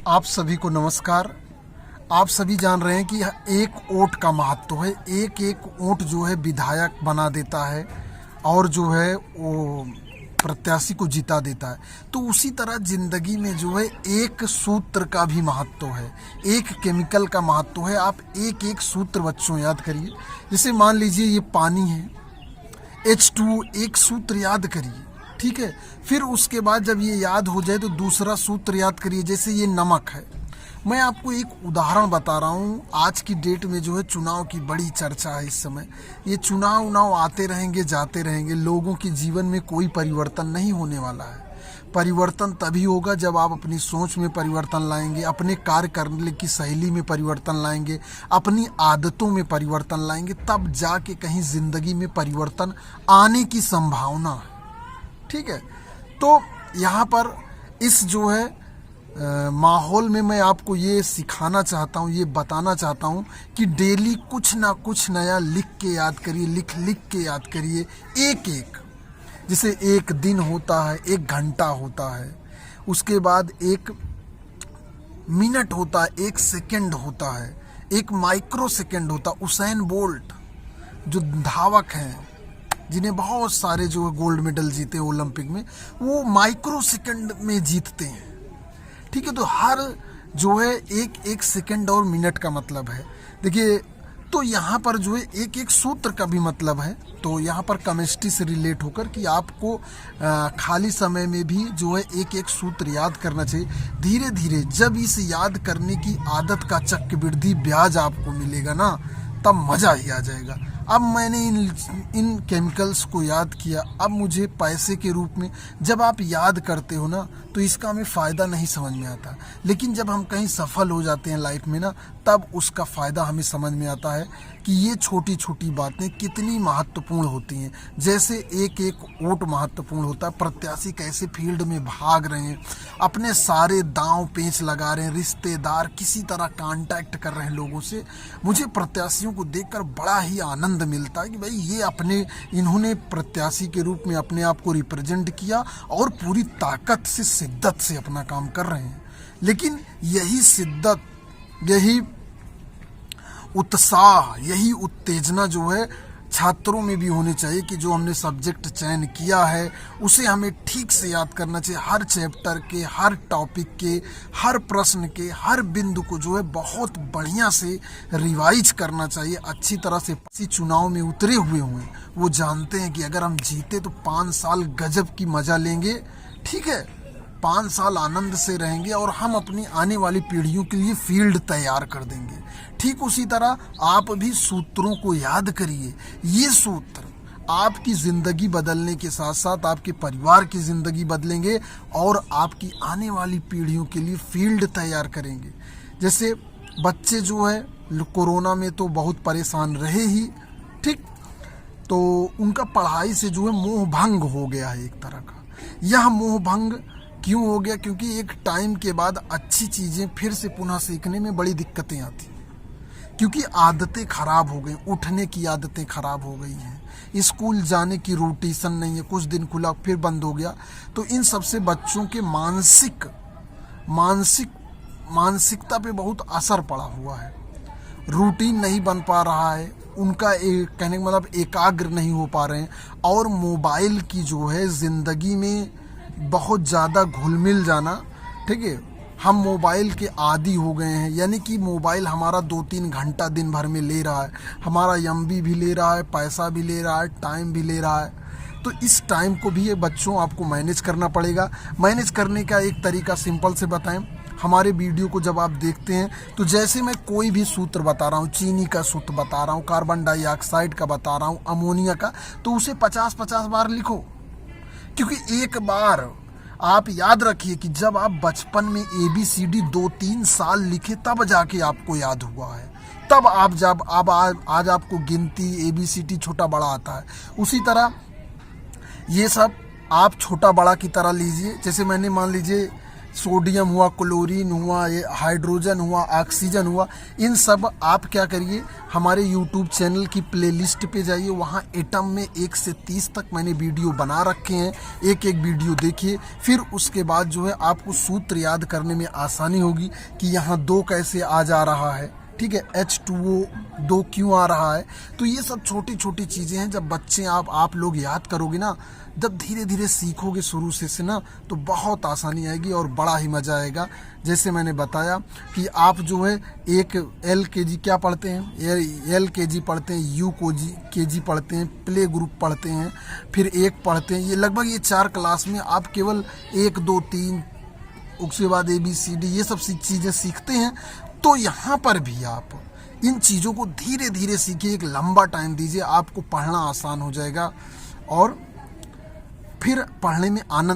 आप सभी को नमस्कार। आप सभी जान रहे हैं कि एक वोट का महत्व है। एक एक वोट जो है विधायक बना देता है और जो है वो प्रत्याशी को जिता देता है। तो उसी तरह जिंदगी में जो है एक सूत्र का भी महत्व है, एक केमिकल का महत्व है। आप एक एक सूत्र बच्चों याद करिए। जैसे मान लीजिए ये पानी है, H2, एक सूत्र याद करिए, ठीक है। फिर उसके बाद जब ये याद हो जाए तो दूसरा सूत्र याद करिए। जैसे ये नमक है, मैं आपको एक उदाहरण बता रहा हूँ। आज की डेट में जो है चुनाव की बड़ी चर्चा है इस समय। ये चुनाव आते रहेंगे जाते रहेंगे, लोगों के जीवन में कोई परिवर्तन नहीं होने वाला है। परिवर्तन तभी होगा जब आप अपनी सोच में परिवर्तन लाएंगे, अपने कार्य करने की शैली में परिवर्तन लाएंगे, अपनी आदतों में परिवर्तन लाएंगे, तब जाके कहीं जिंदगी में परिवर्तन आने की संभावना है, ठीक है। तो यहाँ पर इस जो है माहौल में मैं आपको ये सिखाना चाहता हूँ, ये बताना चाहता हूँ कि डेली कुछ ना कुछ नया लिख के याद करिए, लिख लिख के याद करिए। एक एक, जैसे एक दिन होता है, एक घंटा होता है, उसके बाद एक मिनट होता है, एक सेकंड होता है, एक माइक्रो सेकंड होता है। उसैन बोल्ट जो धावक हैं, जिन्हें बहुत सारे जो है गोल्ड मेडल जीते ओलंपिक में, वो माइक्रो सेकंड में जीतते हैं, ठीक है। तो हर जो है एक एक सेकंड और मिनट का मतलब है। देखिए, तो यहाँ पर जो है एक एक सूत्र का भी मतलब है। तो यहाँ पर केमिस्ट्री से रिलेट होकर कि आपको खाली समय में भी जो है एक एक सूत्र याद करना चाहिए। धीरे धीरे जब इस याद करने की आदत का चक्रवृद्धि ब्याज आपको मिलेगा ना, तब मज़ा ही आ जाएगा। अब मैंने इन केमिकल्स को याद किया, अब मुझे पैसे के रूप में, जब आप याद करते हो ना तो इसका हमें फ़ायदा नहीं समझ में आता, लेकिन जब हम कहीं सफल हो जाते हैं लाइफ में ना, तब उसका फ़ायदा हमें समझ में आता है कि ये छोटी छोटी बातें कितनी महत्वपूर्ण होती हैं। जैसे एक एक वोट महत्वपूर्ण होता है, प्रत्याशी कैसे फील्ड में भाग रहे हैं, अपने सारे दांव पेंच लगा रहे हैं, रिश्तेदार किसी तरह कांटेक्ट कर रहे हैं लोगों से। मुझे प्रत्याशियों को देखकर बड़ा ही आनंद मिलता है कि भाई ये इन्होंने प्रत्याशी के रूप में अपने आप को रिप्रेजेंट किया और पूरी ताकत से, शिद्दत से अपना काम कर रहे हैं। लेकिन यही शिद्दत, यही उत्साह, यही उत्तेजना जो है छात्रों में भी होनी चाहिए कि जो हमने सब्जेक्ट चयन किया है उसे हमें ठीक से याद करना चाहिए। हर चैप्टर के, हर टॉपिक के, हर प्रश्न के, हर बिंदु को जो है बहुत बढ़िया से रिवाइज करना चाहिए अच्छी तरह से। किसी चुनाव में उतरे हुए हुए वो जानते हैं कि अगर हम जीते तो 5 साल गजब की मजा लेंगे, ठीक है। 5 साल आनंद से रहेंगे और हम अपनी आने वाली पीढ़ियों के लिए फील्ड तैयार कर देंगे। ठीक उसी तरह आप भी सूत्रों को याद करिए। ये सूत्र आपकी ज़िंदगी बदलने के साथ साथ आपके परिवार की ज़िंदगी बदलेंगे और आपकी आने वाली पीढ़ियों के लिए फील्ड तैयार करेंगे। जैसे बच्चे जो है कोरोना में तो बहुत परेशान रहे ही, ठीक, तो उनका पढ़ाई से जो है मोह भंग हो गया है एक तरह का। यह मोह भंग क्यों हो गया? क्योंकि एक टाइम के बाद अच्छी चीज़ें फिर से पुनः सीखने में बड़ी दिक्कतें आती, क्योंकि आदतें खराब हो गई, उठने की आदतें खराब हो गई हैं, स्कूल जाने की रूटीन नहीं है, कुछ दिन खुला फिर बंद हो गया। तो इन सबसे बच्चों के मानसिकता पे बहुत असर पड़ा हुआ है। रूटीन नहीं बन पा रहा है उनका, कहने का मतलब एकाग्र नहीं हो पा रहे हैं, और मोबाइल की जो है ज़िंदगी में बहुत ज़्यादा घुल मिल जाना, ठीक है। हम मोबाइल के आदी हो गए हैं, यानी कि मोबाइल हमारा 2-3 घंटा दिन भर में ले रहा है, हमारा एमबी भी ले रहा है, पैसा भी ले रहा है, टाइम भी ले रहा है। तो इस टाइम को भी ये बच्चों आपको मैनेज करना पड़ेगा। मैनेज करने का एक तरीका सिंपल से बताएं। हमारे वीडियो को जब आप देखते हैं तो जैसे मैं कोई भी सूत्र बता रहा हूँ, चीनी का सूत्र बता रहा हूँ, कार्बन डाइऑक्साइड का बता रहा हूँ, अमोनिया का, तो उसे 50-50 बार लिखो। क्योंकि एक बार आप याद रखिए कि जब आप बचपन में ABCD 2-3 साल लिखे तब जाके आपको याद हुआ है, तब आप जब आज आपको गिनती ABCD छोटा बड़ा आता है। उसी तरह ये सब आप छोटा बड़ा की तरह लीजिए। जैसे मैंने मान लीजिए सोडियम हुआ, क्लोरीन हुआ, ये हाइड्रोजन हुआ, ऑक्सीजन हुआ, इन सब आप क्या करिए, हमारे यूट्यूब चैनल की प्लेलिस्ट पे जाइए, वहाँ एटम में 1 से 30 तक मैंने वीडियो बना रखे हैं, एक एक वीडियो देखिए। फिर उसके बाद जो है आपको सूत्र याद करने में आसानी होगी कि यहाँ 2 कैसे आ जा रहा है, ठीक है, H2O 2 क्यों आ रहा है। तो ये सब छोटी छोटी चीज़ें हैं, जब बच्चे आप लोग याद करोगे ना, जब धीरे धीरे सीखोगे शुरू से ना, तो बहुत आसानी आएगी और बड़ा ही मज़ा आएगा। जैसे मैंने बताया कि आप जो है एक LKG क्या पढ़ते हैं, LKG पढ़ते हैं, UKG पढ़ते हैं, प्ले ग्रुप पढ़ते हैं, फिर 1 पढ़ते हैं, ये लगभग ये 4 क्लास में आप केवल 1 2 3 उसके बाद ABCD ये सब चीज़ें सीखते हैं। तो यहाँ पर भी आप इन चीज़ों को धीरे धीरे सीखिए, एक लंबा टाइम दीजिए, आपको पढ़ना आसान हो जाएगा और फिर पढ़ने में आनंद